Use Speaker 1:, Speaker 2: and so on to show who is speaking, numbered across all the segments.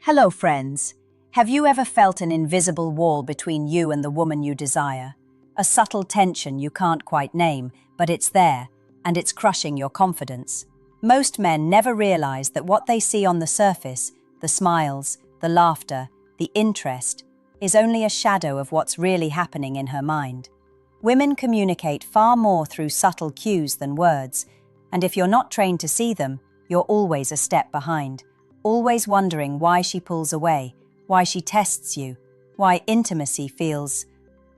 Speaker 1: Hello, friends. Have you ever felt an invisible wall between you and the woman you desire? A subtle tension you can't quite name, but it's there, and it's crushing your confidence. Most men never realize that what they see on the surface, the smiles, the laughter, the interest, is only a shadow of what's really happening in her mind. Women communicate far more through subtle cues than words, and if you're not trained to see them, you're always a step behind. Always wondering why she pulls away, why she tests you, why intimacy feels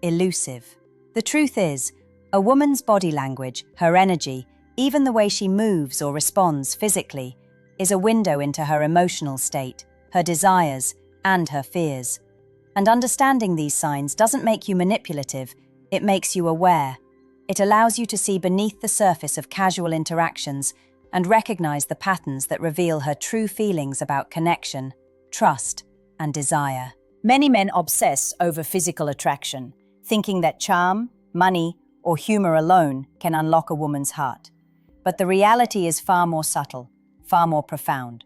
Speaker 1: elusive. The truth is, a woman's body language, her energy, even the way she moves or responds physically, is a window into her emotional state, her desires, and her fears. And understanding these signs doesn't make you manipulative, it makes you aware. It allows you to see beneath the surface of casual interactions and recognize the patterns that reveal her true feelings about connection, trust, and desire. Many men obsess over physical attraction, thinking that charm, money, or humor alone can unlock a woman's heart. But the reality is far more subtle, far more profound.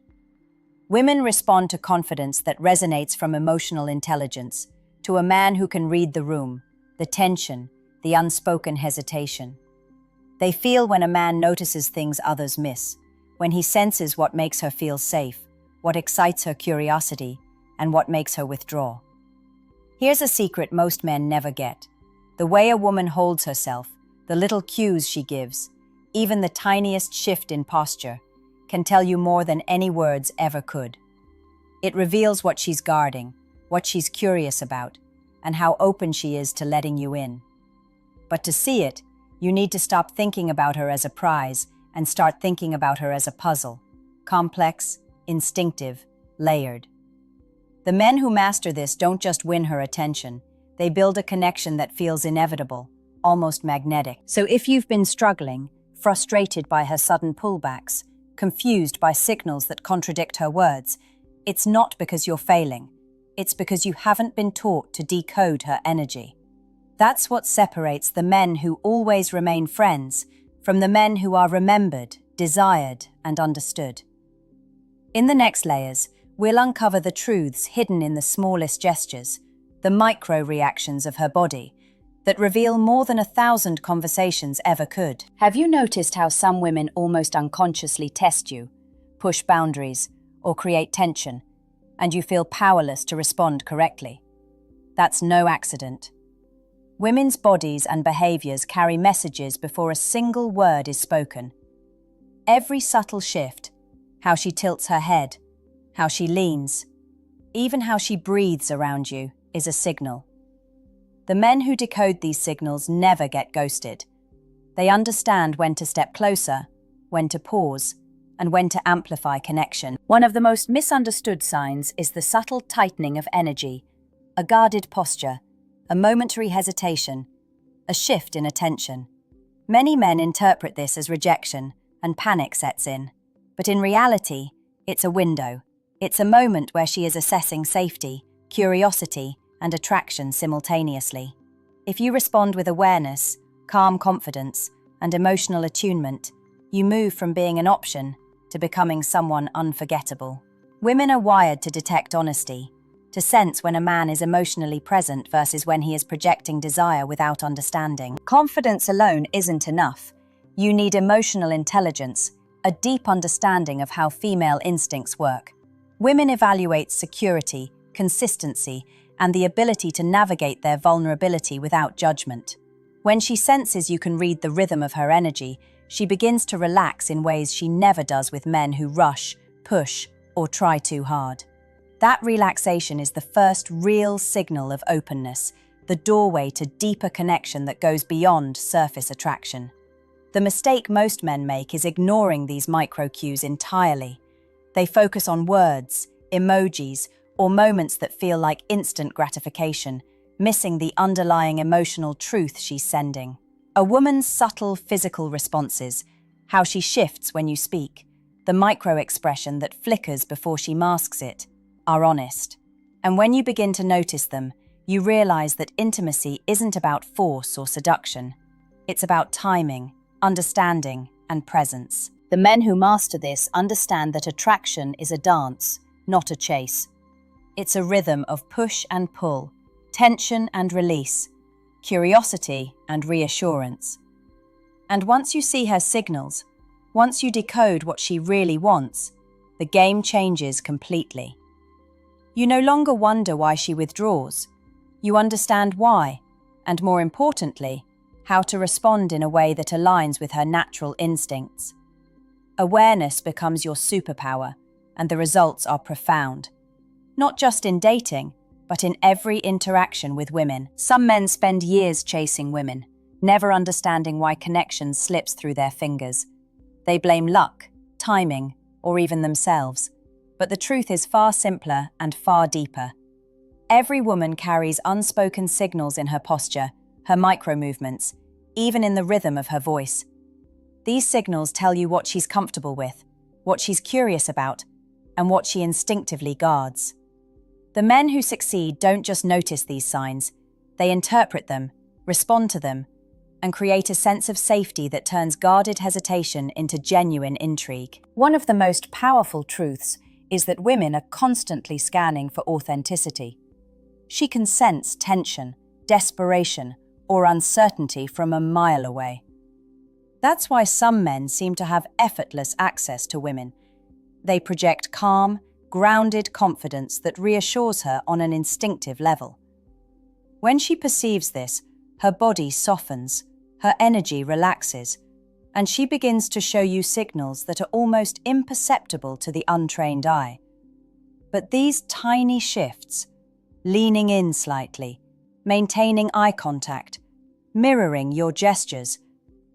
Speaker 1: Women respond to confidence that resonates from emotional intelligence, to a man who can read the room, the tension, the unspoken hesitation. They feel when a man notices things others miss, when he senses what makes her feel safe, what excites her curiosity, and what makes her withdraw. Here's a secret most men never get. The way a woman holds herself, the little cues she gives, even the tiniest shift in posture, can tell you more than any words ever could. It reveals what she's guarding, what she's curious about, and how open she is to letting you in. But to see it, you need to stop thinking about her as a prize and start thinking about her as a puzzle, complex, instinctive, layered. The men who master this don't just win her attention, they build a connection that feels inevitable, almost magnetic. So if you've been struggling, frustrated by her sudden pullbacks, confused by signals that contradict her words, it's not because you're failing, it's because you haven't been taught to decode her energy. That's what separates the men who always remain friends from the men who are remembered, desired, and understood. In the next layers, we'll uncover the truths hidden in the smallest gestures, the micro-reactions of her body, that reveal more than 1,000 conversations ever could. Have you noticed how some women almost unconsciously test you, push boundaries, or create tension, and you feel powerless to respond correctly? That's no accident. Women's bodies and behaviors carry messages before a single word is spoken. Every subtle shift, how she tilts her head, how she leans, even how she breathes around you, is a signal. The men who decode these signals never get ghosted. They understand when to step closer, when to pause, and when to amplify connection. One of the most misunderstood signs is the subtle tightening of energy, a guarded posture, a momentary hesitation, a shift in attention. Many men interpret this as rejection, and panic sets in. But in reality, it's a window. It's a moment where she is assessing safety, curiosity, and attraction simultaneously. If you respond with awareness, calm confidence, and emotional attunement, you move from being an option to becoming someone unforgettable. Women are wired to detect honesty, to sense when a man is emotionally present versus when he is projecting desire without understanding. Confidence alone isn't enough. You need emotional intelligence, a deep understanding of how female instincts work. Women evaluate security, consistency, and the ability to navigate their vulnerability without judgment. When she senses you can read the rhythm of her energy, she begins to relax in ways she never does with men who rush, push, or try too hard. That relaxation is the first real signal of openness, the doorway to deeper connection that goes beyond surface attraction. The mistake most men make is ignoring these micro-cues entirely. They focus on words, emojis, or moments that feel like instant gratification, missing the underlying emotional truth she's sending. A woman's subtle physical responses, how she shifts when you speak, the micro-expression that flickers before she masks it, are honest. And when you begin to notice them, you realize that intimacy isn't about force or seduction. It's about timing, understanding, and presence. The men who master this understand that attraction is a dance, not a chase. It's a rhythm of push and pull, tension and release, curiosity and reassurance. And once you see her signals, once you decode what she really wants, the game changes completely. You no longer wonder why she withdraws. You understand why, and more importantly, how to respond in a way that aligns with her natural instincts. Awareness becomes your superpower, and the results are profound. Not just in dating, but in every interaction with women. Some men spend years chasing women, never understanding why connection slips through their fingers. They blame luck, timing, or even themselves. But the truth is far simpler and far deeper. Every woman carries unspoken signals in her posture, her micro-movements, even in the rhythm of her voice. These signals tell you what she's comfortable with, what she's curious about, and what she instinctively guards. The men who succeed don't just notice these signs, they interpret them, respond to them, and create a sense of safety that turns guarded hesitation into genuine intrigue. One of the most powerful truths is that women are constantly scanning for authenticity. She can sense tension, desperation, or uncertainty from a mile away. That's why some men seem to have effortless access to women. They project calm, grounded confidence that reassures her on an instinctive level. When she perceives this, her body softens, her energy relaxes, and she begins to show you signals that are almost imperceptible to the untrained eye. But these tiny shifts, leaning in slightly, maintaining eye contact, mirroring your gestures,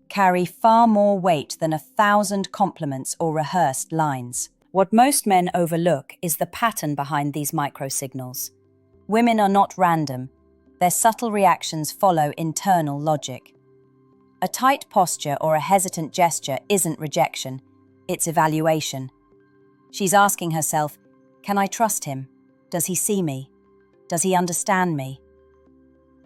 Speaker 1: carry far more weight than 1,000 compliments or rehearsed lines. What most men overlook is the pattern behind these micro-signals. Women are not random. Their subtle reactions follow internal logic. A tight posture or a hesitant gesture isn't rejection, it's evaluation. She's asking herself, can I trust him? Does he see me? Does he understand me?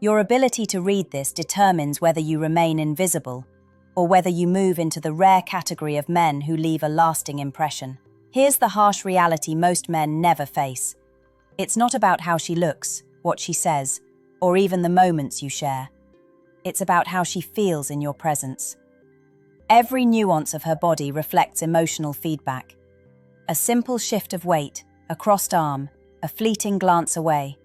Speaker 1: Your ability to read this determines whether you remain invisible or whether you move into the rare category of men who leave a lasting impression. Here's the harsh reality most men never face. It's not about how she looks, what she says, or even the moments you share. It's about how she feels in your presence. Every nuance of her body reflects emotional feedback. A simple shift of weight, a crossed arm, a fleeting glance away.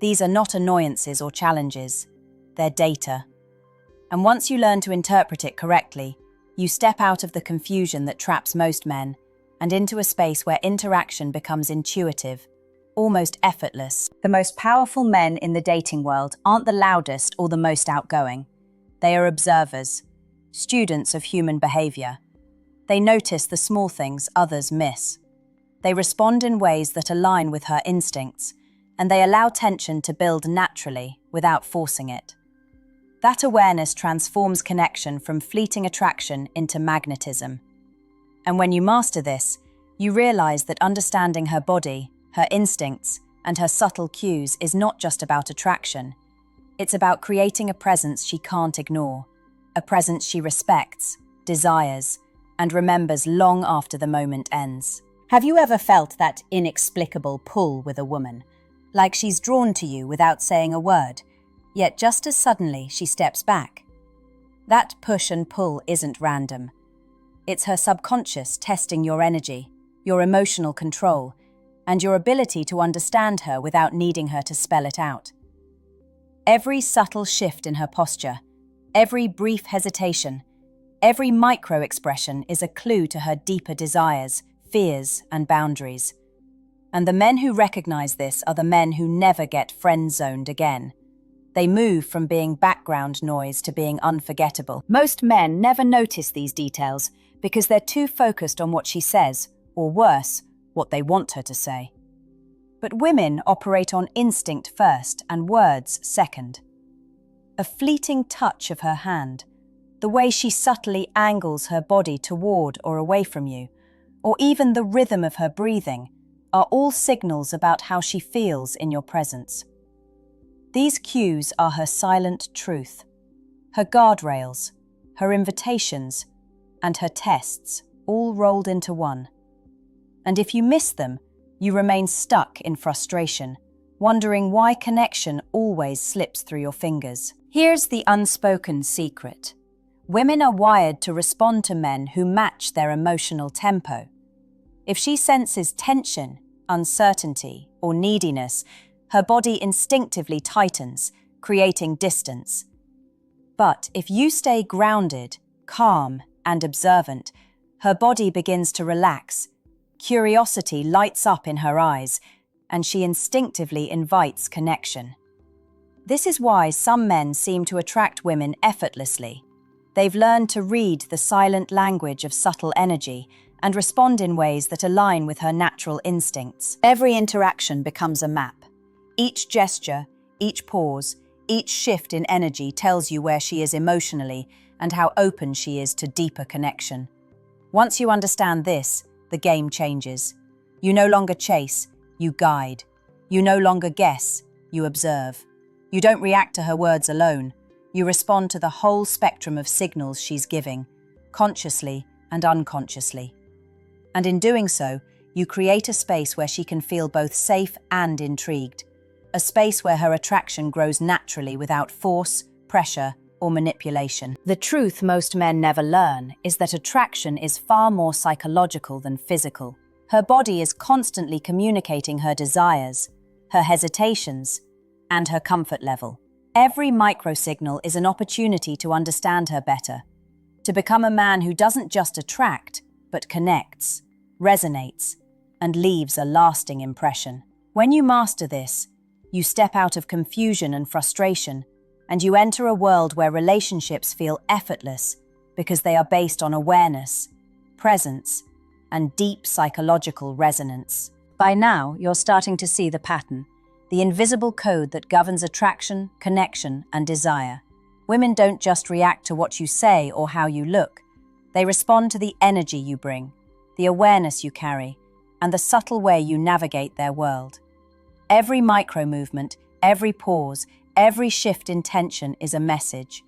Speaker 1: These are not annoyances or challenges, they're data. And once you learn to interpret it correctly, you step out of the confusion that traps most men and into a space where interaction becomes intuitive, almost effortless. The most powerful men in the dating world aren't the loudest or the most outgoing. They are observers, students of human behavior. They notice the small things others miss. They respond in ways that align with her instincts, and they allow tension to build naturally without forcing it. That awareness transforms connection from fleeting attraction into magnetism. And when you master this, you realize that understanding her body, her instincts, and her subtle cues is not just about attraction. It's about creating a presence she can't ignore, a presence she respects, desires, and remembers long after the moment ends. Have you ever felt that inexplicable pull with a woman? Like she's drawn to you without saying a word, yet just as suddenly she steps back. That push and pull isn't random. It's her subconscious testing your energy, your emotional control, and your ability to understand her without needing her to spell it out. Every subtle shift in her posture, every brief hesitation, every micro-expression is a clue to her deeper desires, fears, and boundaries. And the men who recognize this are the men who never get friend-zoned again. They move from being background noise to being unforgettable. Most men never notice these details because they're too focused on what she says, or worse, what they want her to say. But women operate on instinct first and words second. A fleeting touch of her hand, the way she subtly angles her body toward or away from you, or even the rhythm of her breathing, are all signals about how she feels in your presence. These cues are her silent truth, her guardrails, her invitations, and her tests, all rolled into one. And if you miss them, You remain stuck in frustration, wondering why connection always slips through your fingers. Here's the unspoken secret. Women are wired to respond to men who match their emotional tempo. If she senses tension, uncertainty, or neediness, her body instinctively tightens, creating distance. But if you stay grounded, calm, and observant, her body begins to relax. Curiosity lights up in her eyes, and she instinctively invites connection. This is why some men seem to attract women effortlessly. They've learned to read the silent language of subtle energy and respond in ways that align with her natural instincts. Every interaction becomes a map. Each gesture, each pause, each shift in energy tells you where she is emotionally and how open she is to deeper connection. Once you understand this, the game changes. You no longer chase, you guide. You no longer guess, you observe. You don't react to her words alone. You respond to the whole spectrum of signals she's giving, consciously and unconsciously. And in doing so, you create a space where she can feel both safe and intrigued. A space where her attraction grows naturally without force, pressure, or manipulation. The truth most men never learn is that attraction is far more psychological than physical. Her body is constantly communicating her desires, her hesitations, and her comfort level. Every microsignal is an opportunity to understand her better, to become a man who doesn't just attract, but connects, resonates, and leaves a lasting impression. When you master this, you step out of confusion and frustration, and you enter a world where relationships feel effortless because they are based on awareness, presence, and deep psychological resonance. By now, you're starting to see the pattern, the invisible code that governs attraction, connection, and desire. Women don't just react to what you say or how you look. They respond to the energy you bring, the awareness you carry, and the subtle way you navigate their world. Every micro-movement, every pause, every shift in tension is a message.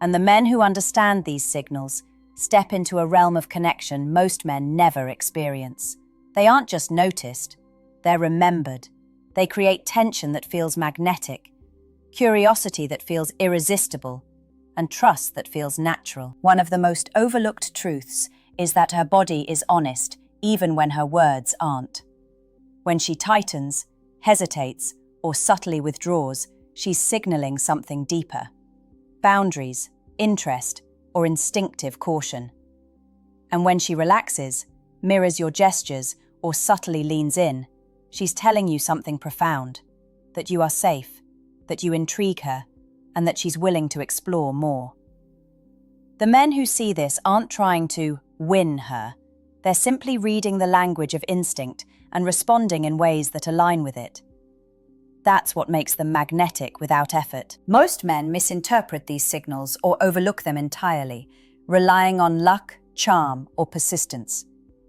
Speaker 1: And the men who understand these signals step into a realm of connection most men never experience. They aren't just noticed, they're remembered. They create tension that feels magnetic, curiosity that feels irresistible, and trust that feels natural. One of the most overlooked truths is that her body is honest, even when her words aren't. When she tightens, hesitates, or subtly withdraws, she's signaling something deeper. Boundaries, interest, or instinctive caution. And when she relaxes, mirrors your gestures, or subtly leans in, she's telling you something profound, that you are safe, that you intrigue her, and that she's willing to explore more. The men who see this aren't trying to win her. They're simply reading the language of instinct and responding in ways that align with it. That's what makes them magnetic without effort. Most men misinterpret these signals or overlook them entirely, relying on luck, charm, or persistence.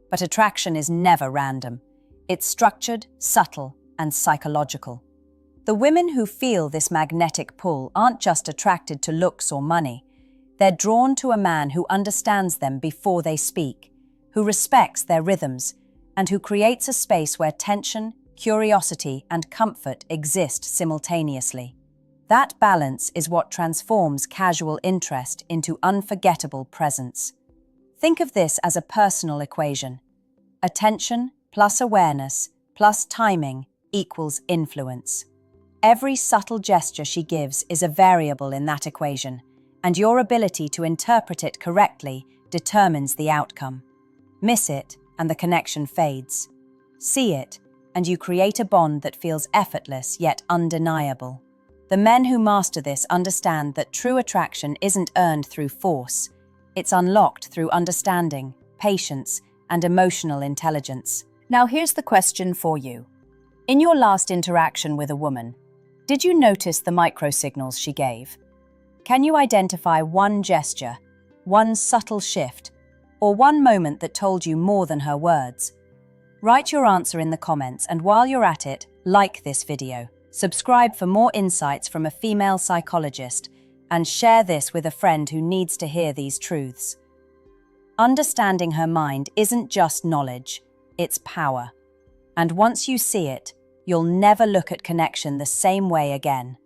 Speaker 1: But attraction is never random. It's structured, subtle, and psychological. The women who feel this magnetic pull aren't just attracted to looks or money. They're drawn to a man who understands them before they speak, who respects their rhythms, and who creates a space where tension, curiosity, and comfort exist simultaneously. That balance is what transforms casual interest into unforgettable presence. Think of this as a personal equation. Attention plus awareness plus timing equals influence. Every subtle gesture she gives is a variable in that equation, and your ability to interpret it correctly determines the outcome. Miss it, and the connection fades. See it, and you create a bond that feels effortless yet undeniable. The men who master this understand that true attraction isn't earned through force. It's unlocked through understanding, patience, and emotional intelligence. Now here's the question for you. In your last interaction with a woman, did you notice the microsignals she gave? Can you identify one gesture, one subtle shift, or one moment that told you more than her words? Write your answer in the comments, and while you're at it, like this video, subscribe for more insights from a female psychologist, and share this with a friend who needs to hear these truths. Understanding her mind isn't just knowledge, it's power. And once you see it, you'll never look at connection the same way again.